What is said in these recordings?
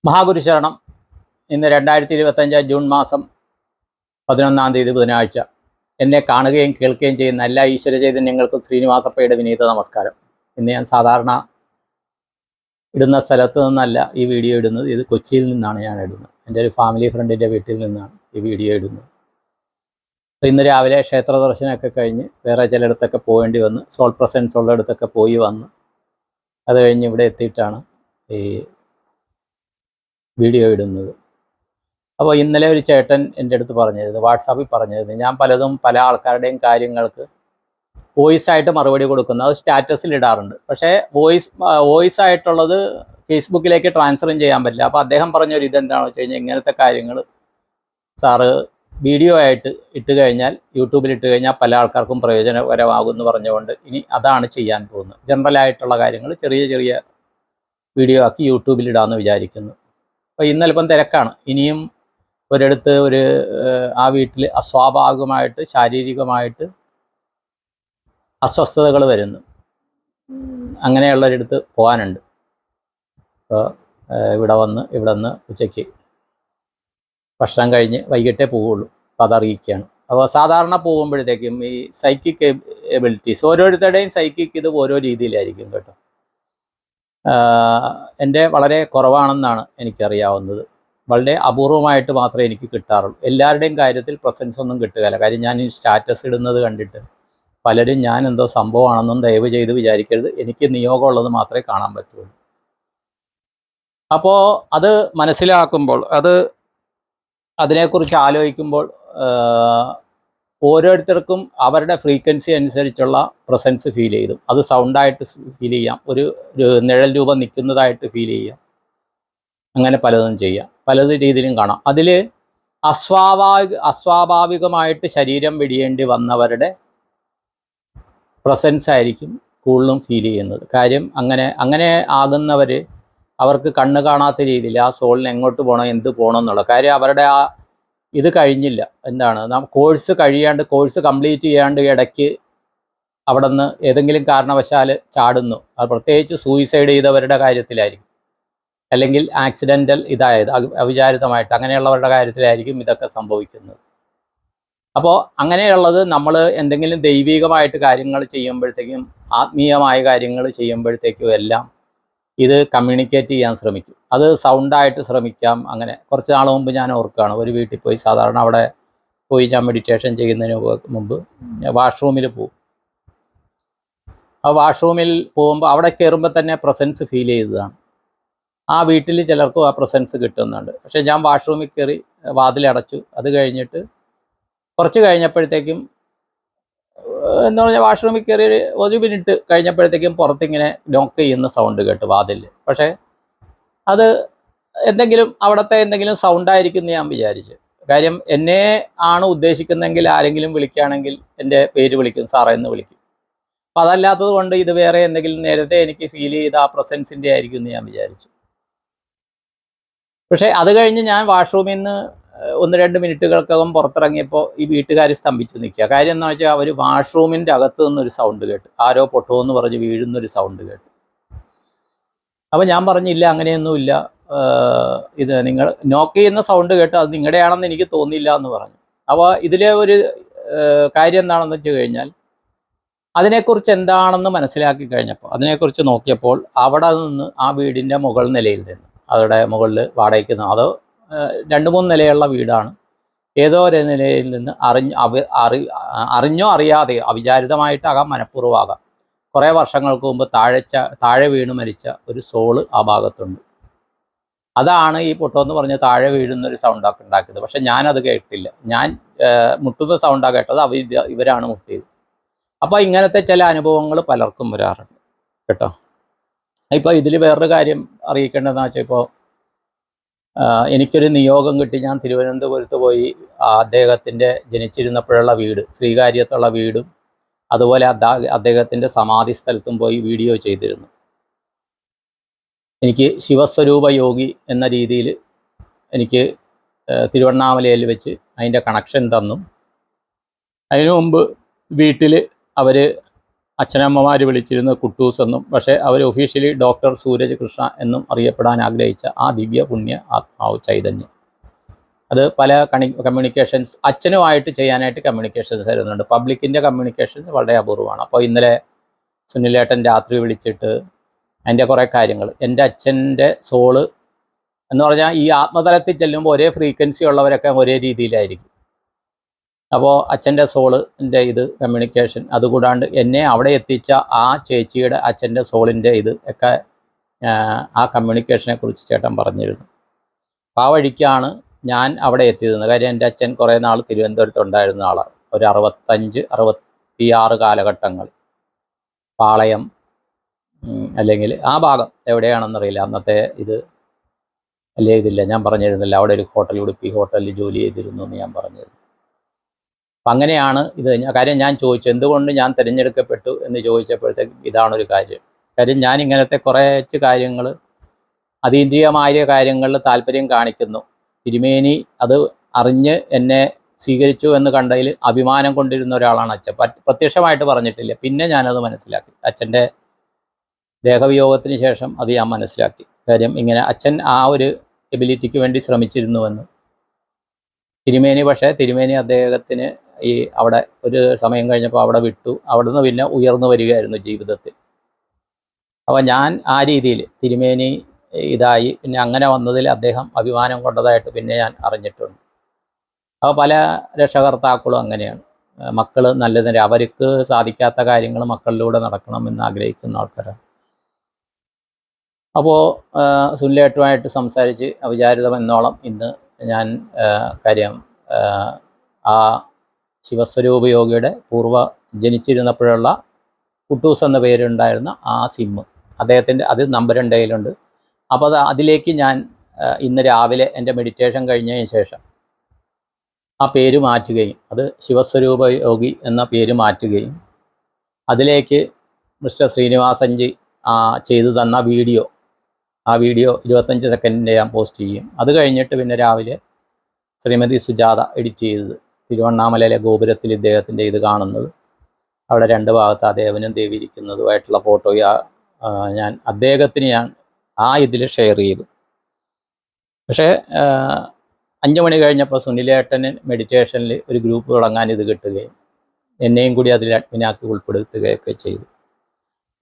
മഹാഗുരുശരണം. ഇന്ന് 2025 ജൂൺ മാസം 11 തീയതി ബുധനാഴ്ച. എന്നെ കാണുകയും കേൾക്കുകയും ചെയ്യുന്ന എല്ലാ ഈശ്വര ചൈതന്യങ്ങൾക്കും ശ്രീനിവാസപ്പയുടെ വിനീത നമസ്കാരം. ഇന്ന് ഞാൻ സാധാരണ ഇടുന്ന സ്ഥലത്ത് നിന്നല്ല ഈ വീഡിയോ ഇടുന്നത്. ഇത് കൊച്ചിയിൽ നിന്നാണ് ഞാൻ ഇടുന്നത്. എൻ്റെ ഒരു ഫാമിലി ഫ്രണ്ടിൻ്റെ വീട്ടിൽ നിന്നാണ് ഈ വീഡിയോ ഇടുന്നത്. ഇന്ന് രാവിലെ ക്ഷേത്ര ദർശനമൊക്കെ കഴിഞ്ഞ് വേറെ ചിലയിടത്തൊക്കെ പോകേണ്ടി വന്ന്, സോൾ പ്രസൻസ് ഉള്ളിടത്തൊക്കെ പോയി വന്ന് അത് കഴിഞ്ഞ് ഇവിടെ എത്തിയിട്ടാണ് ഈ വീഡിയോ ഇടുന്നത്. അപ്പോൾ ഇന്നലെ ഒരു ചേട്ടൻ എൻ്റെ അടുത്ത് പറഞ്ഞത്, വാട്സാപ്പിൽ പറഞ്ഞത്, ഞാൻ പലതും പല ആൾക്കാരുടെയും കാര്യങ്ങൾക്ക് വോയിസ് ആയിട്ട് മറുപടി കൊടുക്കുന്നത് അത് സ്റ്റാറ്റസിൽ ഇടാറുണ്ട്. പക്ഷേ വോയിസ് ആയിട്ടുള്ളത് ഫേസ്ബുക്കിലേക്ക് ട്രാൻസ്ഫറും ചെയ്യാൻ പറ്റില്ല. അപ്പോൾ അദ്ദേഹം പറഞ്ഞൊരു ഇതെന്താണെന്ന് വെച്ച് കഴിഞ്ഞാൽ, ഇങ്ങനത്തെ കാര്യങ്ങൾ സാറ് വീഡിയോ ആയിട്ട് ഇട്ട് കഴിഞ്ഞാൽ, യൂട്യൂബിൽ ഇട്ട് കഴിഞ്ഞാൽ പല ആൾക്കാർക്കും പ്രയോജനകരമാകുമെന്ന് പറഞ്ഞുകൊണ്ട് ഇനി അതാണ് ചെയ്യാൻ പോകുന്നത്. ജനറലായിട്ടുള്ള കാര്യങ്ങൾ ചെറിയ ചെറിയ വീഡിയോ ആക്കി യൂട്യൂബിൽ ഇടാമെന്ന് വിചാരിക്കുന്നു. അപ്പോൾ ഇന്നല്പം തിരക്കാണ്. ഇനിയും ഒരിടത്ത് ആ വീട്ടിൽ അസ്വാഭാവികമായിട്ട് ശാരീരികമായിട്ട് അസ്വസ്ഥതകൾ വരുന്നു. അങ്ങനെയുള്ളൊരിടത്ത് പോകാനുണ്ട്. അപ്പോൾ ഇവിടെ നിന്ന് ഉച്ചയ്ക്ക് ഭക്ഷണം കഴിഞ്ഞ് വൈകിട്ടേ പോവുള്ളൂ. അപ്പോൾ അതറിയിക്കുകയാണ്. അപ്പോൾ സാധാരണ പോകുമ്പോഴത്തേക്കും ഈ സൈക്കിക് എബിലിറ്റീസ് ഓരോരുത്തരുടെയും സൈക്കിക് ഇത് ഓരോ രീതിയിലായിരിക്കും കേട്ടോ. എൻ്റെ വളരെ കുറവാണെന്നാണ് എനിക്കറിയാവുന്നത്. വളരെ അപൂർവമായിട്ട് മാത്രമേ എനിക്ക് കിട്ടാറുള്ളൂ. എല്ലാവരുടെയും കാര്യത്തിൽ പ്രസൻസ് ഒന്നും കിട്ടുകയില്ല. കാര്യം ഞാൻ ഈ സ്റ്റാറ്റസ് ഇടുന്നത് കണ്ടിട്ട് പലരും ഞാൻ എന്തോ സംഭവമാണെന്നും ദയവ് ചെയ്ത് വിചാരിക്കരുത്. എനിക്ക് നിയോഗമുള്ളത് മാത്രമേ കാണാൻ പറ്റുള്ളൂ. അപ്പോൾ അത് മനസ്സിലാക്കുമ്പോൾ, അതിനെക്കുറിച്ച് ആലോചിക്കുമ്പോൾ ഓരോരുത്തർക്കും അവരുടെ ഫ്രീക്വൻസി അനുസരിച്ചുള്ള പ്രസൻസ് ഫീൽ ചെയ്തു. അത് സൗണ്ടായിട്ട് ഫീൽ ചെയ്യാം, ഒരു നിഴൽ രൂപം നിൽക്കുന്നതായിട്ട് ഫീൽ ചെയ്യാം, അങ്ങനെ പലതും ചെയ്യാം, പലത് രീതിയിലും കാണാം. അതിൽ അസ്വാഭാവികമായിട്ട് ശരീരം വെടിയേണ്ടി വന്നവരുടെ പ്രസൻസ് ആയിരിക്കും കൂടുതലും ഫീൽ ചെയ്യുന്നത്. കാര്യം അങ്ങനെ ആകുന്നവർ, അവർക്ക് കണ്ണ് കാണാത്ത രീതിയിൽ ആ സോളിന് എങ്ങോട്ട് പോകണം, എന്ത് പോകണം എന്നുള്ള കാര്യം അവരുടെ ആ ഇത് കഴിഞ്ഞില്ല. എന്താണ്, കോഴ്സ് കംപ്ലീറ്റ് ചെയ്യാണ്ട് ഇടയ്ക്ക് അവിടെ നിന്ന് ഏതെങ്കിലും കാരണവശാൽ ചാടുന്നു. അത് പ്രത്യേകിച്ച് സൂയിസൈഡ് ചെയ്തവരുടെ കാര്യത്തിലായിരിക്കും, അല്ലെങ്കിൽ ആക്സിഡൻ്റൽ അവിചാരിതമായിട്ട് അങ്ങനെയുള്ളവരുടെ കാര്യത്തിലായിരിക്കും ഇതൊക്കെ സംഭവിക്കുന്നത്. അപ്പോൾ അങ്ങനെയുള്ളത് നമ്മൾ എന്തെങ്കിലും ദൈവികമായിട്ട് കാര്യങ്ങൾ ചെയ്യുമ്പോഴത്തേക്കും, ആത്മീയമായ കാര്യങ്ങൾ ചെയ്യുമ്പോഴത്തേക്കും എല്ലാം ഇത് കമ്മ്യൂണിക്കേറ്റ് ചെയ്യാൻ ശ്രമിക്കും. അത് സൗണ്ടായിട്ട് ശ്രമിക്കാം. അങ്ങനെ കുറച്ച് നാൾ മുമ്പ് ഞാൻ ഓർക്കുകയാണ്, ഒരു വീട്ടിൽ പോയി, സാധാരണ അവിടെ പോയി ഞാൻ മെഡിറ്റേഷൻ ചെയ്യുന്നതിന് മുമ്പ് വാഷ്റൂമിൽ പോകും. ആ വാഷ്റൂമിൽ പോകുമ്പോൾ അവിടെ കയറുമ്പോൾ തന്നെ പ്രസൻസ് ഫീൽ ചെയ്തതാണ്. ആ വീട്ടിൽ ചിലർക്കും ആ പ്രസൻസ് കിട്ടുന്നുണ്ട്. പക്ഷേ ഞാൻ വാഷ്റൂമിൽ കയറി വാതിലടച്ചു. അത് കഴിഞ്ഞിട്ട് കുറച്ച് കഴിഞ്ഞപ്പോഴത്തേക്കും, എന്ന് പറഞ്ഞാൽ വാഷ്റൂമിൽ കയറി ഒരു മിനിറ്റ് കഴിഞ്ഞപ്പോഴത്തേക്കും പുറത്തിങ്ങനെ നോക്ക് ചെയ്യുന്ന സൗണ്ട് കേട്ടു വാതിലിൽ. പക്ഷേ അത് അവിടുത്തെ എന്തെങ്കിലും സൗണ്ടായിരിക്കും എന്ന് ഞാൻ വിചാരിച്ചു. കാര്യം എന്നെ ആണ് ഉദ്ദേശിക്കുന്നതെങ്കിൽ ആരെങ്കിലും വിളിക്കുകയാണെങ്കിൽ എൻ്റെ പേര് വിളിക്കും, സാറേ എന്ന് വിളിക്കും. അപ്പം അതല്ലാത്തത് കൊണ്ട് ഇത് വേറെ എന്തെങ്കിലും നേരത്തെ എനിക്ക് ഫീൽ ചെയ്ത ആ പ്രസൻസിൻ്റെ ആയിരിക്കും എന്ന് ഞാൻ വിചാരിച്ചു. പക്ഷേ അത് കഴിഞ്ഞ് ഞാൻ വാഷ്റൂമിൽ നിന്ന് 1-2 മിനിറ്റുകൾക്കകം പുറത്തിറങ്ങിയപ്പോൾ ഈ വീട്ടുകാർ സ്തംഭിച്ച് നിൽക്കുക. കാര്യം എന്ന് വെച്ചാൽ അവർ വാഷ്റൂമിൻ്റെ അകത്ത് നിന്നൊരു സൗണ്ട് കേട്ടു. ആരോ പൊട്ടുമെന്ന് പറഞ്ഞ് വീഴുന്നൊരു സൗണ്ട് കേട്ടു. അപ്പോൾ ഞാൻ പറഞ്ഞില്ല, അങ്ങനെയൊന്നുമില്ല, ഇത് നിങ്ങൾ നോക്ക് ചെയ്യുന്ന സൗണ്ട് കേട്ട് അത് നിങ്ങളുടെയാണെന്ന് എനിക്ക് തോന്നിയില്ല എന്ന് പറഞ്ഞു. അപ്പോൾ ഇതിലെ ഒരു കാര്യം എന്താണെന്ന് വെച്ച് കഴിഞ്ഞാൽ, അതിനെക്കുറിച്ച് എന്താണെന്ന് മനസ്സിലാക്കി കഴിഞ്ഞപ്പോൾ, അതിനെക്കുറിച്ച് നോക്കിയപ്പോൾ അവിടെ നിന്ന് ആ വീടിൻ്റെ മുകൾ നിലയിൽ നിന്ന്, അവരുടെ മുകളിൽ വാടകയ്ക്ക് അത് 2-3 നിലയുള്ള വീടാണ്. ഏതോ ഒരു നിലയിൽ നിന്ന് അറിഞ്ഞോ അറിയാതെയോ, അവിചാരിതമായിട്ടാകാം, മനഃപൂർവ്വമാകാം, കുറേ വർഷങ്ങൾക്ക് മുമ്പ് താഴെ വീണ് മരിച്ച ഒരു സോള് ആ ഭാഗത്തുണ്ട്. അതാണ് ഈ പൊട്ടോന്ന് പറഞ്ഞ് താഴെ വീഴുന്നൊരു സൗണ്ടൊക്കെ ഉണ്ടാക്കിയത്. പക്ഷെ ഞാനത് കേട്ടില്ല. ഞാൻ മുട്ടുന്ന സൗണ്ടാണ് കേട്ടത്. ഇവരാണ് മുട്ടിയത്. അപ്പോൾ ഇങ്ങനത്തെ ചില അനുഭവങ്ങൾ പലർക്കും വരാറുണ്ട് കേട്ടോ. ഇപ്പോൾ ഇതിൽ വേറൊരു കാര്യം അറിയിക്കേണ്ടതെന്ന് വെച്ചാൽ, ഇപ്പോൾ എനിക്കൊരു നിയോഗം കിട്ടി. ഞാൻ തിരുവനന്തപുരത്ത് പോയി അദ്ദേഹത്തിൻ്റെ ജനിച്ചിരുന്നപ്പോഴുള്ള വീട്, ശ്രീകാര്യത്തുള്ള വീടും അതുപോലെ അദ്ദേഹത്തിൻ്റെ സമാധി സ്ഥലത്തും പോയി വീഡിയോ ചെയ്തിരുന്നു. എനിക്ക് ശിവസ്വരൂപ യോഗി എന്ന രീതിയിൽ എനിക്ക് തിരുവണ്ണാമലയിൽ വെച്ച് അതിൻ്റെ കണക്ഷൻ തന്നു. അതിനു മുമ്പ് വീട്ടിൽ അവർ അച്ഛനമ്മമാർ വിളിച്ചിരുന്നത് കുട്ടൂസ് എന്നും, പക്ഷേ അവർ ഒഫീഷ്യലി ഡോക്ടർ സൂരജ് കൃഷ്ണ എന്നും അറിയപ്പെടാൻ ആഗ്രഹിച്ച ആ ദിവ്യ പുണ്യ ആത്മാവ് ചൈതന്യം. അത് പല കമ്മ്യൂണിക്കേഷൻസ് അച്ഛനുമായിട്ട് ചെയ്യാനായിട്ട് കമ്മ്യൂണിക്കേഷൻസ് വരുന്നുണ്ട്. പബ്ലിക്കിൻ്റെ കമ്മ്യൂണിക്കേഷൻസ് വളരെ അപൂർവമാണ്. അപ്പോൾ ഇന്നലെ സുനിലേട്ടൻ രാത്രി വിളിച്ചിട്ട് അതിൻ്റെ കുറേ കാര്യങ്ങൾ, എൻ്റെ അച്ഛൻ്റെ സോള് എന്ന് പറഞ്ഞാൽ ഈ ആത്മതലത്തിൽ ചെല്ലുമ്പോൾ ഒരേ ഫ്രീക്വൻസി ഉള്ളവരൊക്കെ ഒരേ രീതിയിലായിരിക്കും. അപ്പോൾ അച്ഛൻ്റെ സോളിൻ്റെ ഇത് കമ്മ്യൂണിക്കേഷൻ, അതുകൂടാണ്ട് എന്നെ അവിടെ എത്തിച്ച ആ ചേച്ചിയുടെ അച്ഛൻ്റെ സോളിൻ്റെ ഇത് ഒക്കെ ആ കമ്മ്യൂണിക്കേഷനെ കുറിച്ച് ചേട്ടൻ പറഞ്ഞിരുന്നു. അപ്പോൾ ആ വഴിക്കാണ് ഞാൻ അവിടെ എത്തിയതെന്ന്. കാര്യം എൻ്റെ അച്ഛൻ കുറേ നാൾ തിരുവനന്തപുരത്തുണ്ടായിരുന്ന ആളാണ്. ഒരു 65-66 കാലഘട്ടങ്ങൾ പാളയം അല്ലെങ്കിൽ ആ ഭാഗം എവിടെയാണെന്നറിയില്ല. അന്നത്തെ ഇത് അല്ലേ ഇതില്ല, ഞാൻ പറഞ്ഞിരുന്നില്ല. അവിടെ ഒരു ഹോട്ടൽ, ഉടുപ്പി ഹോട്ടലിൽ ജോലി ചെയ്തിരുന്നു എന്ന് ഞാൻ പറഞ്ഞിരുന്നു. അപ്പം അങ്ങനെയാണ് ഇത്. കാര്യം ഞാൻ ചോദിച്ചു എന്തുകൊണ്ട് ഞാൻ തിരഞ്ഞെടുക്കപ്പെട്ടു എന്ന് ചോദിച്ചപ്പോഴത്തേക്കും ഇതാണൊരു കാര്യം. കാര്യം ഞാൻ ഇങ്ങനത്തെ കുറച്ച് കാര്യങ്ങൾ, അതീന്ദ്രിയമായ കാര്യങ്ങളിൽ താല്പര്യം കാണിക്കുന്നു. തിരുമേനി അത് അറിഞ്ഞ് എന്നെ സ്വീകരിച്ചു എന്ന് കണ്ടതിൽ അഭിമാനം കൊണ്ടിരുന്ന ഒരാളാണ് അച്ഛൻ. പ്രത്യക്ഷമായിട്ട് പറഞ്ഞിട്ടില്ല, പിന്നെ ഞാനത് മനസ്സിലാക്കി. അച്ഛൻ്റെ ദേഹവിയോഗത്തിന് ശേഷം അത് ഞാൻ മനസ്സിലാക്കി. കാര്യം ഇങ്ങനെ അച്ഛൻ ആ ഒരു എബിലിറ്റിക്ക് വേണ്ടി ശ്രമിച്ചിരുന്നുവെന്ന്. തിരുമേനി പക്ഷേ തിരുമേനി അദ്ദേഹത്തിന് ഈ അവിടെ ഒരു സമയം കഴിഞ്ഞപ്പോൾ അവിടെ വിട്ടു. അവിടുന്ന് പിന്നെ ഉയർന്നു വരികയായിരുന്നു ജീവിതത്തിൽ. അപ്പോൾ ഞാൻ ആ രീതിയിൽ തിരുമേനി ഇതായി പിന്നെ അങ്ങനെ വന്നതിൽ അദ്ദേഹം അഭിമാനം കൊണ്ടതായിട്ട് പിന്നെ ഞാൻ അറിഞ്ഞിട്ടുണ്ട്. അപ്പോൾ പല രക്ഷകർത്താക്കളും അങ്ങനെയാണ്. മക്കൾ നല്ലതിന് അവർക്ക് സാധിക്കാത്ത കാര്യങ്ങൾ മക്കളിലൂടെ നടക്കണം എന്ന് ആഗ്രഹിക്കുന്ന ആൾക്കാരാണ്. അപ്പോൾ സുനിലേട്ടുമായിട്ട് സംസാരിച്ച് അവിചാരിതമെന്നോളം ഇന്ന് ഞാൻ കാര്യം ആ ശിവസ്വരൂപ യോഗിയുടെ പൂർവ്വ ജനിച്ചിരുന്നപ്പോഴുള്ള കുട്ടൂസ് എന്ന പേരുണ്ടായിരുന്ന ആ സിമ്മ് അദ്ദേഹത്തിൻ്റെ അത് നമ്പർ എൻ്റെ കയ്യിലുണ്ട്. അപ്പോൾ അതിലേക്ക് ഞാൻ ഇന്ന് രാവിലെ എൻ്റെ മെഡിറ്റേഷൻ കഴിഞ്ഞതിന് ശേഷം ആ പേര് മാറ്റുകയും അത് ശിവസ്വരൂപ യോഗി എന്ന പേര് മാറ്റുകയും അതിലേക്ക് മിസ്റ്റർ ശ്രീനിവാസൻജി ചെയ്തു തന്ന വീഡിയോ, ആ വീഡിയോ 25 സെക്കൻഡിൻ്റെ ഞാൻ പോസ്റ്റ് ചെയ്യും. അത് കഴിഞ്ഞിട്ട് പിന്നെ രാവിലെ ശ്രീമതി സുജാത എഡിറ്റ് ചെയ്തത്, തിരുവണ്ണാമലയിലെ ഗോപുരത്തിൽ ഇദ്ദേഹത്തിൻ്റെ ഇത് കാണുന്നത്, അവിടെ 2 ഭാഗത്ത് ആ ദേവനും ദേവി ഇരിക്കുന്നതുമായിട്ടുള്ള ഫോട്ടോ ഞാൻ അദ്ദേഹത്തിന് ഞാൻ ആ ഇതിൽ ഷെയർ ചെയ്തു. പക്ഷേ 5 മണി കഴിഞ്ഞപ്പോൾ സുനിലേട്ടന് മെഡിറ്റേഷനിൽ ഒരു ഗ്രൂപ്പ് തുടങ്ങാൻ ഇത് കിട്ടുകയും എന്നെയും കൂടി അതിൽ അഡ്മിനാക്കി ഉൾപ്പെടുത്തുകയൊക്കെ ചെയ്തു.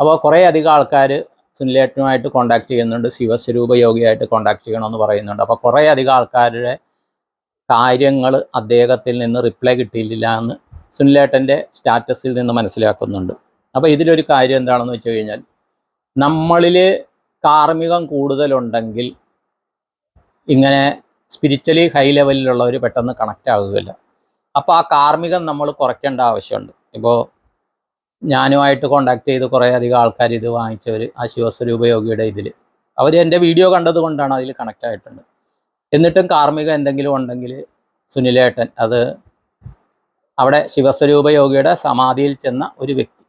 അപ്പോൾ കുറേ അധികം ആൾക്കാർ സുനിലേട്ടനുമായിട്ട് കോൺടാക്ട് ചെയ്യുന്നുണ്ട്, ശിവസ്വരൂപ യോഗിയായിട്ട് കോൺടാക്ട് ചെയ്യണമെന്ന് പറയുന്നുണ്ട്. അപ്പോൾ കുറേ അധികം ആൾക്കാരുടെ കാര്യങ്ങൾ അദ്ദേഹത്തിൽ നിന്ന് റിപ്ലൈ കിട്ടിയില്ല എന്ന് സുനിലേട്ടൻ്റെ സ്റ്റാറ്റസിൽ നിന്ന് മനസ്സിലാക്കുന്നുണ്ട്. അപ്പോൾ ഇതിലൊരു കാര്യം എന്താണെന്ന് വെച്ച് കഴിഞ്ഞാൽ, നമ്മളിൽ കാർമ്മികം കൂടുതലുണ്ടെങ്കിൽ ഇങ്ങനെ സ്പിരിച്വലി ഹൈ ലെവലിലുള്ളവർ പെട്ടെന്ന് കണക്റ്റ് ആകുകയില്ല. അപ്പോൾ ആ കാർമ്മികം നമ്മൾ കുറയ്ക്കേണ്ട ആവശ്യമുണ്ട്. ഇപ്പോൾ ഞാനുമായിട്ട് കോണ്ടാക്ട് ചെയ്ത് കുറേ അധികം ആൾക്കാർ ഇത് വാങ്ങിച്ചവർ ആ ശിവസ്വരൂപ യോഗിയുടെ ഇതിൽ അവർ എൻ്റെ വീഡിയോ കണ്ടതുകൊണ്ടാണ് അതിൽ കണക്റ്റ് ആയിട്ടുണ്ട്. എന്നിട്ടും കാർമ്മികം എന്തെങ്കിലും ഉണ്ടെങ്കിൽ സുനിലേട്ടൻ അത് അവിടെ ശിവസ്വരൂപ യോഗിയുടെ സമാധിയിൽ ചെന്ന ഒരു വ്യക്തി,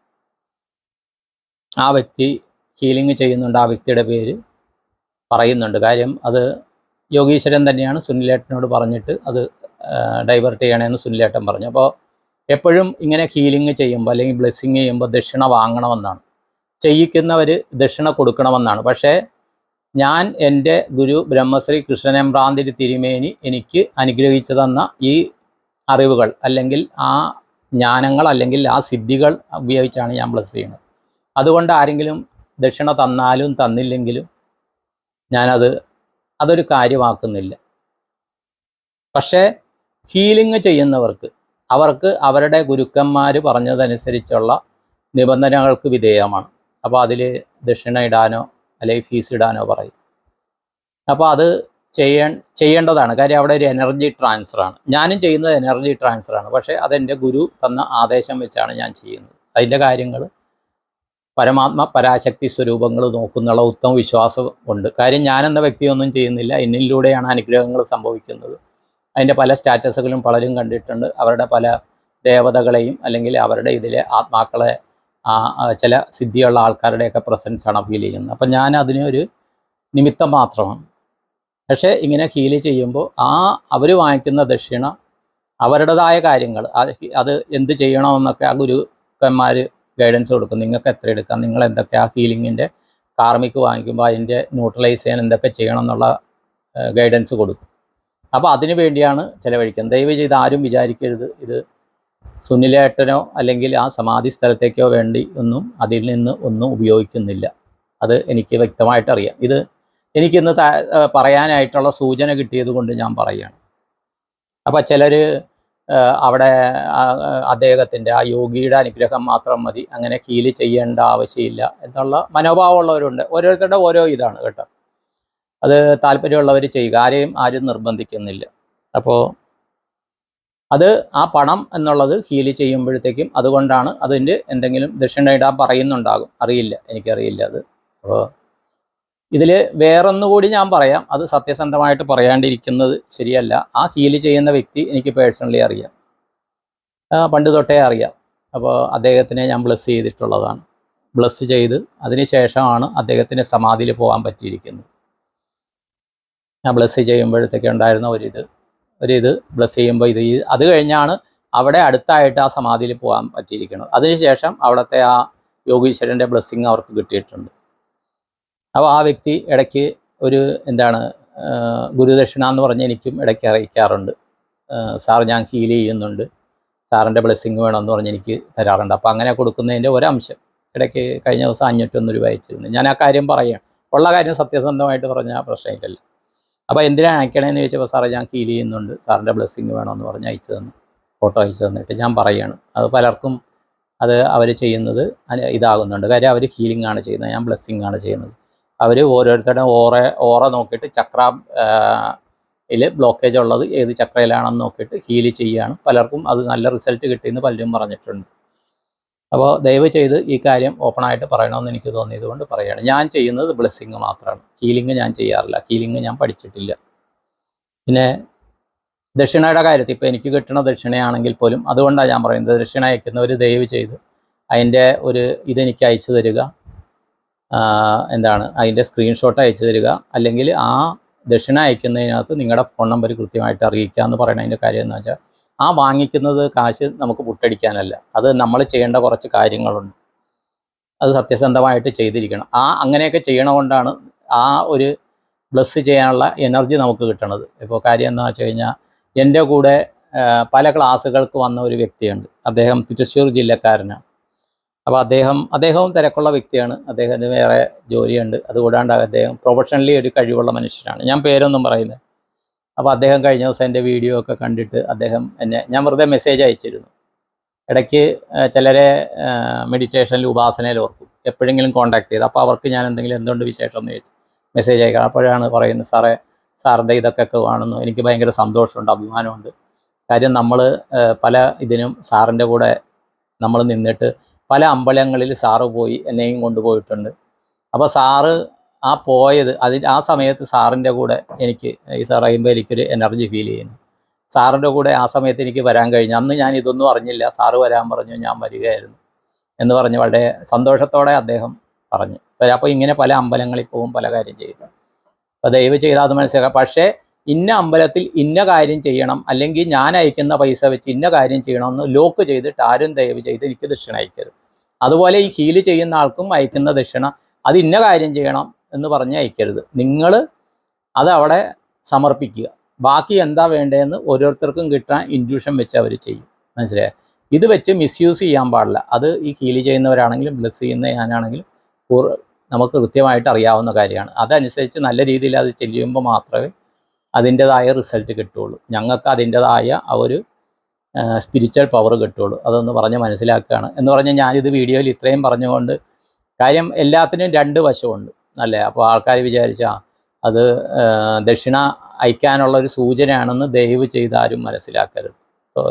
ആ വ്യക്തി ഹീലിംഗ് ചെയ്യുന്നുണ്ട്. ആ വ്യക്തിയുടെ പേര് പറയുന്നുണ്ട്. കാര്യം അത് യോഗീശ്വരൻ തന്നെയാണ് സുനിലേട്ടനോട് പറഞ്ഞിട്ട് അത് ഡൈവേർട്ട് ചെയ്യണമെന്ന് സുനിലേട്ടൻ പറഞ്ഞു. അപ്പോൾ എപ്പോഴും ഇങ്ങനെ ഹീലിംഗ് ചെയ്യുമ്പോൾ അല്ലെങ്കിൽ ബ്ലെസ്സിങ് ചെയ്യുമ്പോൾ ദക്ഷിണ വാങ്ങണമെന്നാണ്, ചെയ്യിക്കുന്നവർ ദക്ഷിണ കൊടുക്കണമെന്നാണ്. പക്ഷേ ഞാൻ എൻ്റെ ഗുരു ബ്രഹ്മശ്രീ കൃഷ്ണനെമ്പ്രാന്തിരി തിരുമേനി എനിക്ക് അനുഗ്രഹിച്ചു തന്ന ഈ അറിവുകൾ അല്ലെങ്കിൽ ആ ജ്ഞാനങ്ങൾ അല്ലെങ്കിൽ ആ സിദ്ധികൾ ഉപയോഗിച്ചാണ് ഞാൻ ബ്ലെസ് ചെയ്യുന്നത്. അതുകൊണ്ട് ആരെങ്കിലും ദക്ഷിണ തന്നാലും തന്നില്ലെങ്കിലും അതൊരു കാര്യമാക്കുന്നില്ല. പക്ഷേ ഹീലിംഗ് ചെയ്യുന്നവർക്ക് അവർക്ക് അവരുടെ ഗുരുക്കന്മാർ പറഞ്ഞതനുസരിച്ചുള്ള നിബന്ധനകൾക്ക് വിധേയമാണ്. അപ്പോൾ അതിൽ ദക്ഷിണ ഇടാനോ അല്ലെങ്കിൽ ഫീസ് ഇടാനോ പറയും. അപ്പോൾ അത് ചെയ്യേണ്ടതാണ്. കാര്യം അവിടെ ഒരു എനർജി ട്രാൻസ്ഫറാണ്. ഞാനും ചെയ്യുന്നത് എനർജി ട്രാൻസ്ഫറാണ്. പക്ഷേ അതെൻ്റെ ഗുരു തന്ന ആദേശം വെച്ചാണ് ഞാൻ ചെയ്യുന്നത്. അതിൻ്റെ കാര്യങ്ങൾ പരമാത്മ പരാശക്തി സ്വരൂപങ്ങൾ നോക്കുന്നുള്ള ഉത്തമ വിശ്വാസം ഉണ്ട്. കാര്യം ഞാനെന്ന വ്യക്തിയൊന്നും ചെയ്യുന്നില്ല, എന്നിലൂടെയാണ് അനുഗ്രഹങ്ങൾ സംഭവിക്കുന്നത്. അതിൻ്റെ പല സ്റ്റാറ്റസുകളും പലരും കണ്ടിട്ടുണ്ട്. അവരുടെ പല ദേവതകളെയും അല്ലെങ്കിൽ അവരുടെ ഇതിലെ ആത്മാക്കളെ ചില സിദ്ധിയുള്ള ആൾക്കാരുടെയൊക്കെ പ്രസൻസാണ് ഫീൽ ചെയ്യുന്നത്. അപ്പം ഞാൻ അതിനൊരു നിമിത്തം മാത്രമാണ്. പക്ഷേ ഇങ്ങനെ ഹീൽ ചെയ്യുമ്പോൾ അവർ വാങ്ങിക്കുന്ന ദക്ഷിണ അവരുടേതായ കാര്യങ്ങൾ അത് എന്ത് ചെയ്യണമെന്നൊക്കെ ആ ഗുരുക്കന്മാർ ഗൈഡൻസ് കൊടുക്കും. നിങ്ങൾക്ക് എത്ര എടുക്കാം, നിങ്ങൾ എന്തൊക്കെ ആ ഹീലിങ്ങിൻ്റെ കാർമിക്ക് വാങ്ങിക്കുമ്പോൾ അതിൻ്റെ ന്യൂട്രലൈസ് ചെയ്യാൻ എന്തൊക്കെ ചെയ്യണം എന്നുള്ള ഗൈഡൻസ് കൊടുക്കും. അപ്പോൾ അതിനു വേണ്ടിയാണ് ചിലവഴിക്കുന്നത്. ദയവ് ചെയ്ത് ആരും വിചാരിക്കരുത് ഇത് സുനിലേട്ടനോ അല്ലെങ്കിൽ ആ സമാധി സ്ഥലത്തേക്കോ വേണ്ടി ഒന്നും അതിൽ നിന്ന് ഒന്നും ഉപയോഗിക്കുന്നില്ല. അത് എനിക്ക് വ്യക്തമായിട്ടറിയാം. ഇത് എനിക്കിന്ന് പറയാനായിട്ടുള്ള സൂചന കിട്ടിയത് കൊണ്ട് ഞാൻ പറയുകയാണ്. അപ്പോൾ ചിലർ അവിടെ അദ്ദേഹത്തിൻ്റെ ആ യോഗിയുടെ അനുഗ്രഹം മാത്രം മതി, അങ്ങനെ ഹീല് ചെയ്യേണ്ട ആവശ്യമില്ല എന്നുള്ള മനോഭാവമുള്ളവരുണ്ട്. ഓരോരുത്തരുടെ ഓരോ ഇതാണ് കേട്ടോ. അത് താല്പര്യമുള്ളവർ ചെയ്യുക, ആരും നിർബന്ധിക്കുന്നില്ല. അപ്പോൾ അത് ആ പണം എന്നുള്ളത് ഹീല് ചെയ്യുമ്പോഴത്തേക്കും അതുകൊണ്ടാണ് അതിൻ്റെ എന്തെങ്കിലും ദക്ഷിണ ഇടാൻ പറയുന്നുണ്ടാകും, അറിയില്ല, എനിക്കറിയില്ല അത്. അപ്പോൾ ഇതിൽ വേറൊന്നുകൂടി ഞാൻ പറയാം, അത് സത്യസന്ധമായിട്ട് പറയാണ്ടിരിക്കുന്നത് ശരിയല്ല. ആ ഹീല് ചെയ്യുന്ന വ്യക്തി എനിക്ക് പേഴ്സണലി അറിയാം, പണ്ട് തൊട്ടേ അറിയാം. അപ്പോൾ അദ്ദേഹത്തിനെ ഞാൻ ബ്ലെസ് ചെയ്തിട്ടുള്ളതാണ്. ബ്ലെസ് ചെയ്ത് അതിന് ശേഷമാണ് അദ്ദേഹത്തിന് സമാധിയിൽ പോകാൻ പറ്റിയിരിക്കുന്നത്. ഞാൻ ബ്ലെസ് ചെയ്യുമ്പോഴത്തേക്ക് ഉണ്ടായിരുന്ന ഒരിത് ബ്ലെസ് ചെയ്യുമ്പോൾ അത് കഴിഞ്ഞാണ് അവിടെ അടുത്തായിട്ട് ആ സമാധിയിൽ പോകാൻ പറ്റിയിരിക്കുന്നത്. അതിനുശേഷം അവിടുത്തെ ആ യോഗീശ്വരൻ്റെ ബ്ലെസ്സിങ് അവർക്ക് കിട്ടിയിട്ടുണ്ട്. അപ്പോൾ ആ വ്യക്തി ഇടയ്ക്ക് ഒരു ഗുരുദക്ഷിണ എന്ന് പറഞ്ഞ് എനിക്കും ഇടയ്ക്ക് അറിയിക്കാറുണ്ട്. സാർ ഞാൻ ഹീൽ ചെയ്യുന്നുണ്ട്, സാറിൻ്റെ ബ്ലെസ്സിങ് വേണമെന്ന് പറഞ്ഞ് എനിക്ക് തരാറുണ്ട്. അപ്പോൾ അങ്ങനെ കൊടുക്കുന്നതിൻ്റെ ഒരംശം ഇടയ്ക്ക് കഴിഞ്ഞ ദിവസം 501 രൂപ അയച്ചിരുന്നു. ഞാൻ ആ കാര്യം പറയുകയാണ്, ഉള്ള കാര്യം സത്യസന്ധമായിട്ട് പറഞ്ഞാൽ പ്രശ്നമില്ലല്ലോ. അപ്പോൾ എന്തിനാണ് അയക്കണേന്ന് ചോദിച്ചപ്പോൾ സാറേ ഞാൻ ഹീൽ ചെയ്യുന്നുണ്ട്, സാറിൻ്റെ ബ്ലെസ്സിങ് വേണമെന്ന് പറഞ്ഞ് അയച്ചു തന്നു, ഫോട്ടോ അയച്ചു തന്നിട്ട് ഞാൻ പറയുകയാണ്. അത് പലർക്കും അത് അവർ ചെയ്യുന്നത് ഇതാകുന്നുണ്ട്. കാര്യം അവർ ഹീലിംഗ് ആണ് ചെയ്യുന്നത്, ഞാൻ ബ്ലെസ്സിങ് ആണ് ചെയ്യുന്നത്. അവർ ഓരോരുത്തരുടെ ഓറ നോക്കിയിട്ട് ബ്ലോക്കേജ് ഉള്ളത് ഏത് ചക്രയിലാണെന്ന് നോക്കിയിട്ട് ഹീല് ചെയ്യുകയാണ്. പലർക്കും അത് നല്ല റിസൾട്ട് കിട്ടിയെന്ന് പലരും പറഞ്ഞിട്ടുണ്ട്. അപ്പോൾ ദയവ് ചെയ്ത് ഈ കാര്യം ഓപ്പണായിട്ട് പറയണമെന്ന് എനിക്ക് തോന്നിയത് കൊണ്ട് പറയുകയാണ്. ഞാൻ ചെയ്യുന്നത് ബ്ലെസ്സിങ് മാത്രമാണ്, ഹീലിംഗ് ഞാൻ ചെയ്യാറില്ല, ഹീലിംഗ് ഞാൻ പഠിച്ചിട്ടില്ല. പിന്നെ ദക്ഷിണയുടെ കാര്യത്തിൽ ഇപ്പോൾ എനിക്ക് കിട്ടുന്ന ദക്ഷിണയാണെങ്കിൽ പോലും അതുകൊണ്ടാണ് ഞാൻ പറയുന്നത്, ദക്ഷിണ അയക്കുന്നവർ ദയവ് ചെയ്ത് അതിൻ്റെ ഇതെനിക്ക് അയച്ചു തരിക, അതിൻ്റെ സ്ക്രീൻഷോട്ട് അയച്ചു തരിക, അല്ലെങ്കിൽ ആ ദക്ഷിണ അയക്കുന്നതിനകത്ത് നിങ്ങളുടെ ഫോൺ നമ്പർ കൃത്യമായിട്ട് അറിയിക്കുക എന്ന് പറയുന്നതിൻ്റെ കാര്യം എന്ന് വെച്ചാൽ ആ വാങ്ങിക്കുന്നത് കാശ് നമുക്ക് പുട്ടടിക്കാനല്ല, അത് നമ്മൾ ചെയ്യേണ്ട കുറച്ച് കാര്യങ്ങളുണ്ട്, അത് സത്യസന്ധമായിട്ട് ചെയ്തിരിക്കണം. അങ്ങനെയൊക്കെ ചെയ്യണതുകൊണ്ടാണ് ആ ഒരു ബ്ലെസ് ചെയ്യാനുള്ള എനർജി നമുക്ക് കിട്ടണത്. ഇപ്പോൾ കാര്യം എന്താ വെച്ച് കഴിഞ്ഞാൽ എൻ്റെ കൂടെ പല ക്ലാസ്സുകൾക്ക് വന്ന ഒരു വ്യക്തിയുണ്ട്. അദ്ദേഹം തൃശ്ശൂർ ജില്ലക്കാരനാണ്. അപ്പോൾ അദ്ദേഹവും തിരക്കുള്ള വ്യക്തിയാണ്, അദ്ദേഹത്തിന് വേറെ ജോലിയുണ്ട്. അതുകൂടാണ്ട് അദ്ദേഹം പ്രൊഫഷണലി ഒരു കഴിവുള്ള മനുഷ്യനാണ്, ഞാൻ പേരൊന്നും പറയുന്നത്. അപ്പോൾ അദ്ദേഹം കഴിഞ്ഞ ദിവസം എൻ്റെ വീഡിയോ ഒക്കെ കണ്ടിട്ട് ഞാൻ വെറുതെ മെസ്സേജ് അയച്ചിരുന്നു. ഇടയ്ക്ക് ചിലരെ മെഡിറ്റേഷനിൽ ഉപാസനയിൽ ഓർക്കും, എപ്പോഴെങ്കിലും കോൺടാക്ട് ചെയ്ത്, അപ്പോൾ അവർക്ക് ഞാൻ എന്തുകൊണ്ട് വിശേഷം എന്ന് ചോദിച്ചു മെസ്സേജ് അയക്കണം. അപ്പോഴാണ് പറയുന്നത്, സാറിൻ്റെ ഇതൊക്കെ കാണുന്നു, എനിക്ക് ഭയങ്കര സന്തോഷമുണ്ട്, അഭിമാനമുണ്ട്. കാര്യം നമ്മൾ പല ഇതിനും സാറിൻ്റെ കൂടെ നമ്മൾ നിന്നിട്ട് പല അമ്പലങ്ങളിൽ സാറ് പോയി എന്നെയും കൊണ്ടുപോയിട്ടുണ്ട്. അപ്പോൾ സാറ് പോയത് ആ സമയത്ത് സാറിൻ്റെ കൂടെ എനിക്ക് ഈ പറയുമ്പോൾ എനിക്കൊരു എനർജി ഫീൽ ചെയ്യുന്നു. സാറിൻ്റെ കൂടെ ആ സമയത്ത് എനിക്ക് വരാൻ കഴിഞ്ഞു. അന്ന് ഞാൻ ഇതൊന്നും അറിഞ്ഞില്ല, സാറ് വരാൻ പറഞ്ഞു, ഞാൻ വരികയായിരുന്നു എന്ന് പറഞ്ഞ് വളരെ സന്തോഷത്തോടെ അദ്ദേഹം പറഞ്ഞു. അപ്പോൾ ഇങ്ങനെ പല അമ്പലങ്ങളിൽ പോകും, പല കാര്യം ചെയ്യുക. അപ്പോൾ ദയവ് ചെയ്ത് അത് മനസ്സിലാക്കുക. പക്ഷേ ഇന്ന അമ്പലത്തിൽ ഇന്ന കാര്യം ചെയ്യണം, അല്ലെങ്കിൽ ഞാൻ അയക്കുന്ന പൈസ വെച്ച് ഇന്ന കാര്യം ചെയ്യണമെന്ന് ലോക്ക് ചെയ്തിട്ട് ആരും ദയവ് ചെയ്ത് എനിക്ക് ദക്ഷിണ അയക്കരുത്. അതുപോലെ ഈ ഹീല് ചെയ്യുന്ന ആൾക്കും അയക്കുന്ന ദക്ഷിണ അത് ഇന്ന കാര്യം ചെയ്യണം എന്ന് പറഞ്ഞ് അയക്കരുത്. നിങ്ങൾ അത് അവിടെ സമർപ്പിക്കുക, ബാക്കി എന്താ വേണ്ടതെന്ന് ഓരോരുത്തർക്കും കിട്ടാൻ ഇൻഡ്യൂഷൻ വെച്ച് അവർ ചെയ്യും. മനസ്സിലായോ? ഇത് വെച്ച് മിസ്യൂസ് ചെയ്യാൻ പാടില്ല. അത് ഈ ഹീല് ചെയ്യുന്നവരാണെങ്കിലും ബ്ലെസ് ചെയ്യുന്ന ഞാനാണെങ്കിലും നമുക്ക് കൃത്യമായിട്ട് അറിയാവുന്ന കാര്യമാണ്. അതനുസരിച്ച് നല്ല രീതിയിൽ അത് ചെയ്യുമ്പോൾ മാത്രമേ അതിൻ്റെതായ റിസൾട്ട് കിട്ടുകയുള്ളൂ. ഞങ്ങൾക്ക് അതിൻ്റെതായ ആ ഒരു സ്പിരിച്വൽ പവർ കിട്ടുകയുള്ളൂ. അതൊന്ന് പറഞ്ഞ് മനസ്സിലാക്കുകയാണ്. എന്ന് പറഞ്ഞാൽ ഞാനിത് വീഡിയോയിൽ ഇത്രയും പറഞ്ഞുകൊണ്ട്, കാര്യം എല്ലാത്തിനും രണ്ട് വശമുണ്ട് അല്ലേ? അപ്പോൾ ആൾക്കാർ വിചാരിച്ചാൽ അത് ദക്ഷിണ അയക്കാനുള്ളൊരു സൂചനയാണെന്ന് ദയവ് ചെയ്താരും മനസ്സിലാക്കരുത്. അപ്പോൾ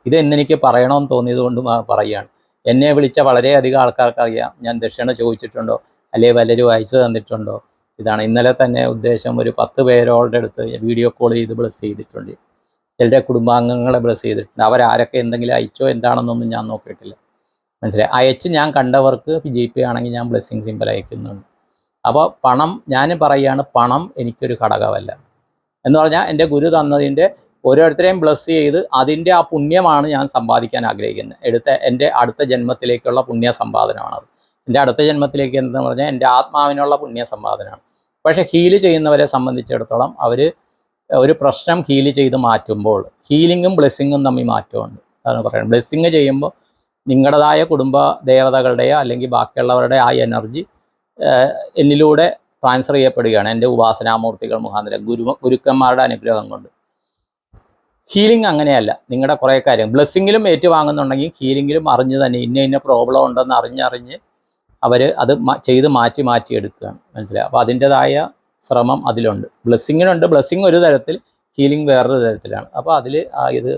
ഇത് എന്നെനിക്ക് പറയണമെന്ന് തോന്നിയത് കൊണ്ട് പറയുകയാണ്. എന്നെ വിളിച്ച വളരെയധികം ആൾക്കാർക്കറിയാം ഞാൻ ദക്ഷിണ ചോദിച്ചിട്ടുണ്ടോ അല്ലെങ്കിൽ പലരും അയച്ചു തന്നിട്ടുണ്ടോ. ഇന്നലെ തന്നെ ഉദ്ദേശം ഒരു 10 പേരോടെ അടുത്ത് വീഡിയോ കോൾ ചെയ്ത് ബ്ലെസ് ചെയ്തിട്ടുണ്ട്. ചിലരുടെ കുടുംബാംഗങ്ങളെ ബ്ലെസ് ചെയ്തിട്ടുണ്ട്. അവരാരൊക്കെ എന്തെങ്കിലും അയച്ചോ എന്താണെന്നൊന്നും ഞാൻ നോക്കിയിട്ടില്ല. മനസ്സിലായി? അയച്ച് ഞാൻ കണ്ടവർക്ക് GP ആണെങ്കിൽ ഞാൻ ബ്ലെസ്സിങ് സിമ്പൽ അയക്കുന്നുണ്ട്. അപ്പോൾ പണം ഞാൻ പറയുകയാണ്, പണം എനിക്കൊരു ഘടകമല്ല എന്ന് പറഞ്ഞാൽ എൻ്റെ ഗുരു തന്നതിൻ്റെ ഓരോരുത്തരെയും ബ്ലസ് ചെയ്ത് അതിൻ്റെ ആ പുണ്യമാണ് ഞാൻ സമ്പാദിക്കാൻ ആഗ്രഹിക്കുന്നത്. എൻ്റെ അടുത്ത ജന്മത്തിലേക്കുള്ള പുണ്യ സമ്പാദനമാണത്. എൻ്റെ അടുത്ത ജന്മത്തിലേക്ക് എന്ന് പറഞ്ഞാൽ എൻ്റെ ആത്മാവിനുള്ള പുണ്യ സമ്പാദനമാണ്. പക്ഷേ ഹീല് ചെയ്യുന്നവരെ സംബന്ധിച്ചിടത്തോളം അവർ ഒരു പ്രശ്നം ഹീല് ചെയ്ത് മാറ്റുമ്പോൾ ഹീലിങ്ങും ബ്ലെസ്സിങ്ങും തമ്മിൽ മാറ്റമുണ്ട്. അതാണ് പറയുന്നത്. ബ്ലെസ്സിങ് ചെയ്യുമ്പോൾ നിങ്ങളുടേതായ കുടുംബ ദേവതകളുടെയോ അല്ലെങ്കിൽ ബാക്കിയുള്ളവരുടെ ആ എനർജി എന്നിലൂടെ ട്രാൻസ്ഫർ ചെയ്യപ്പെടുകയാണ് എൻ്റെ ഉപാസനാമൂർത്തികൾ മുഖാന്തരം, ഗുരുക്കന്മാരുടെ അനുഗ്രഹം കൊണ്ട്. ഹീലിംഗ് അങ്ങനെയല്ല. നിങ്ങളുടെ കുറേ കാര്യം ബ്ലെസ്സിങ്ങിലും ഏറ്റുവാങ്ങുന്നുണ്ടെങ്കിൽ ഹീലിങ്ങിലും അറിഞ്ഞ് തന്നെ ഇന്ന പ്രോബ്ലം ഉണ്ടെന്ന് അറിഞ്ഞ് അവർ അത് ചെയ്ത് മാറ്റി എടുക്കുകയാണ്. മനസ്സിലായി? അപ്പോൾ അതിൻ്റെതായ ശ്രമം അതിലുണ്ട്. ബ്ലെസ്സിങ്ങിനുണ്ട്. ബ്ലെസ്സിങ് ഒരു തരത്തിൽ, ഹീലിംഗ് വേറൊരു തരത്തിലാണ്. അപ്പോൾ അതിൽ ഇത്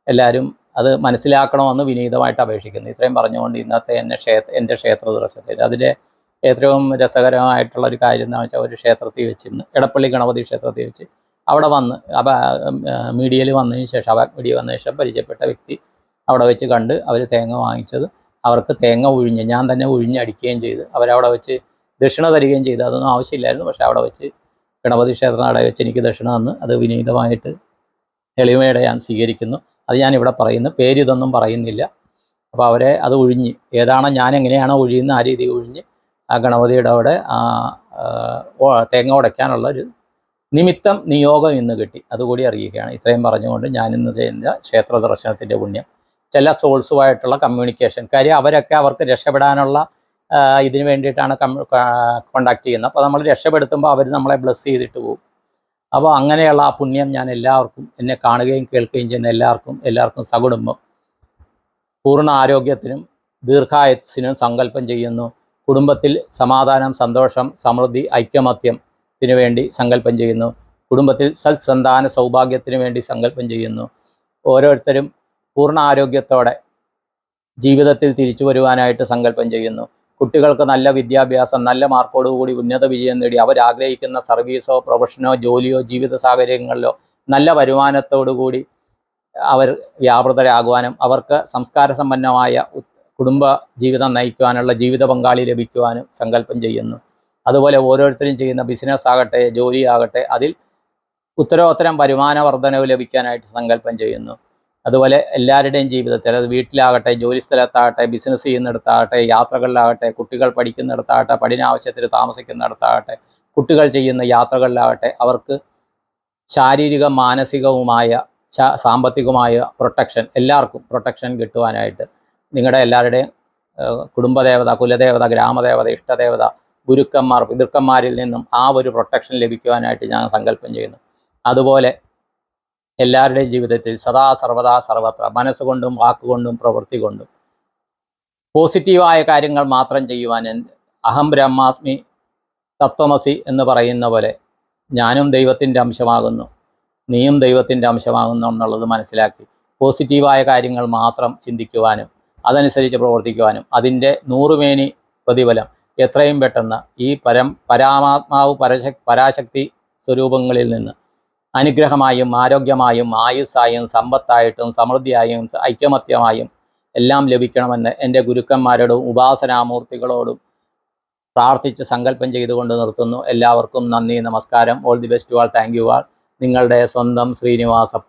എല്ലാവരും അത് മനസ്സിലാക്കണമെന്ന് വിനീതമായിട്ട് അപേക്ഷിക്കുന്നു. ഇത്രയും പറഞ്ഞുകൊണ്ട് ഇന്നത്തെ എൻ്റെ ക്ഷേത്ര ദർശനത്തിൽ അതിലെ ഏറ്റവും രസകരമായിട്ടുള്ള ഒരു കാര്യം എന്താണെന്ന് വെച്ചാൽ, ഒരു ക്ഷേത്രത്തിൽ വെച്ച് ഇന്ന് എടപ്പള്ളി ഗണപതി ക്ഷേത്രത്തിൽ വെച്ച് അവിടെ വന്ന് മീഡിയയിൽ വന്നതിന് ശേഷം, മീഡിയ വന്നതിന് ശേഷം പരിചയപ്പെട്ട വ്യക്തി അവിടെ വെച്ച് കണ്ട് അവർ തേങ്ങ വാങ്ങിച്ചത്, അവർക്ക് തേങ്ങ ഞാൻ തന്നെ ഉഴിഞ്ഞടിക്കുകയും ചെയ്ത് അവരവിടെ വെച്ച് ദക്ഷിണ തരികയും ചെയ്ത്. അതൊന്നും ആവശ്യമില്ലായിരുന്നു. പക്ഷേ അവിടെ വെച്ച് ഗണപതി ക്ഷേത്രം അവിടെ വെച്ച് എനിക്ക് ദക്ഷിണ തന്ന് അത് വിനീതമായിട്ട് എളിമയുടെ ഞാൻ സ്വീകരിക്കുന്നു. അത് ഞാനിവിടെ പറയുന്നു, പേര് ഇതൊന്നും പറയുന്നില്ല. അപ്പോൾ അവരെ അത് ഒഴിഞ്ഞ് ഏതാണോ ഞാൻ എങ്ങനെയാണോ ഒഴിയുന്ന ആ രീതി ഒഴിഞ്ഞ് ആ ഗണപതിയുടെ അവിടെ തേങ്ങ ഉടയ്ക്കാനുള്ള ഒരു നിയോഗം ഇന്ന് കിട്ടി. അതുകൂടി അറിയിക്കുകയാണ്. ഇത്രയും പറഞ്ഞുകൊണ്ട് ഞാനിന്ന് ചെയ്യുന്ന ക്ഷേത്ര ദർശനത്തിൻ്റെ പുണ്യം, ചില സോൾസുമായിട്ടുള്ള കമ്മ്യൂണിക്കേഷൻ കാര്യം, അവർക്ക് രക്ഷപ്പെടാനുള്ള ഇതിന് വേണ്ടിയിട്ടാണ് കോണ്ടാക്ട് ചെയ്യുന്നത്. അപ്പോൾ നമ്മൾ രക്ഷപ്പെടുത്തുമ്പോൾ അവർ നമ്മളെ ബ്ലെസ് ചെയ്തിട്ട് പോകും. അപ്പോൾ അങ്ങനെയുള്ള ആ പുണ്യം ഞാൻ എല്ലാവർക്കും, എന്നെ കാണുകയും കേൾക്കുകയും ചെയ്യുന്ന എല്ലാവർക്കും സകുടുംബം പൂർണ്ണ ആരോഗ്യത്തിനും ദീർഘായുസ്സിനും സങ്കല്പം ചെയ്യുന്നു. കുടുംബത്തിൽ സമാധാനം, സന്തോഷം, സമൃദ്ധി, ഐക്യമത്യത്തിന് വേണ്ടി സങ്കല്പം ചെയ്യുന്നു. കുടുംബത്തിൽ സൽസന്താന സൗഭാഗ്യത്തിന് വേണ്ടി സങ്കല്പം ചെയ്യുന്നു. ഓരോരുത്തരും പൂർണ്ണ ആരോഗ്യത്തോടെ ജീവിതത്തിൽ തിരിച്ചു വരുവാനായിട്ട് സങ്കല്പം ചെയ്യുന്നു. കുട്ടികൾക്ക് നല്ല വിദ്യാഭ്യാസം, നല്ല മാർക്കോടുകൂടി ഉന്നത വിജയം നേടി അവരാഗ്രഹിക്കുന്ന സർവീസോ പ്രൊഫഷനോ ജോലിയോ ജീവിത സാഹചര്യങ്ങളിലോ നല്ല വരുമാനത്തോടുകൂടി അവർ വ്യാപൃതരാകുവാനും അവർക്ക് സംസ്കാരസമ്പന്നമായ കുടുംബ ജീവിതം നയിക്കുവാനുള്ള ജീവിത പങ്കാളി ലഭിക്കുവാനും സങ്കല്പം ചെയ്യുന്നു. അതുപോലെ ഓരോരുത്തരും ചെയ്യുന്ന ബിസിനസ് ആകട്ടെ, ജോലിയാകട്ടെ, അതിൽ ഉത്തരോത്തരം വരുമാന വർധനവ് ലഭിക്കാനായിട്ട് സങ്കല്പം ചെയ്യുന്നു. അതുപോലെ എല്ലാവരുടെയും ജീവിതത്തിൽ, അത് വീട്ടിലാകട്ടെ, ജോലി സ്ഥലത്താകട്ടെ, ബിസിനസ് ചെയ്യുന്നിടത്താകട്ടെ, യാത്രകളിലാകട്ടെ, കുട്ടികൾ പഠിക്കുന്നിടത്താകട്ടെ, പഠനാവശ്യത്തിന് താമസിക്കുന്നിടത്താകട്ടെ, കുട്ടികൾ ചെയ്യുന്ന യാത്രകളിലാകട്ടെ, അവർക്ക് ശാരീരിക മാനസികവുമായ സാമ്പത്തികമായ പ്രൊട്ടക്ഷൻ, എല്ലാവർക്കും പ്രൊട്ടക്ഷൻ കിട്ടുവാനായിട്ട് നിങ്ങളുടെ എല്ലാവരുടെയും കുടുംബദേവത, കുലദേവത, ഗ്രാമദേവത, ഇഷ്ടദേവത, ഗുരുക്കന്മാർ, പിതൃക്കന്മാരിൽ നിന്നും ആ ഒരു പ്രൊട്ടക്ഷൻ ലഭിക്കുവാനായിട്ട് ഞാൻ സങ്കല്പം ചെയ്യുന്നു. അതുപോലെ എല്ലാവരുടെയും ജീവിതത്തിൽ സദാ സർവദാ സർവത്ര മനസ്സുകൊണ്ടും വാക്കുകൊണ്ടും പ്രവൃത്തി കൊണ്ടും പോസിറ്റീവായ കാര്യങ്ങൾ മാത്രം ചെയ്യുവാൻ, അഹം ബ്രഹ്മാസ്മി തത്വമസി എന്ന് പറയുന്ന പോലെ ഞാനും ദൈവത്തിൻ്റെ അംശമാകുന്നു, നീയും ദൈവത്തിൻ്റെ അംശമാകുന്നു എന്നുള്ളത് മനസ്സിലാക്കി പോസിറ്റീവായ കാര്യങ്ങൾ മാത്രം ചിന്തിക്കുവാനും അതനുസരിച്ച് പ്രവർത്തിക്കുവാനും അതിൻ്റെ 100 മേനി പ്രതിഫലം എത്രയും പെട്ടെന്ന് ഈ പരാമാത്മാവ് പരാശക്തി സ്വരൂപങ്ങളിൽ നിന്ന് അനുഗ്രഹമായും ആരോഗ്യമായും ആയുസ്സായും സമ്പത്തായിട്ടും സമൃദ്ധിയായും ഐക്യമത്യമായും എല്ലാം ലഭിക്കണമെന്ന് എൻ്റെ ഗുരുക്കന്മാരോടും ഉപാസനാമൂർത്തികളോടും പ്രാർത്ഥിച്ച് സങ്കല്പം ചെയ്തുകൊണ്ട് നിർത്തുന്നു. എല്ലാവർക്കും നന്ദി, നമസ്കാരം. All the best, all. Thank you all. നിങ്ങളുടെ സ്വന്തം ശ്രീനിവാസപ്പ.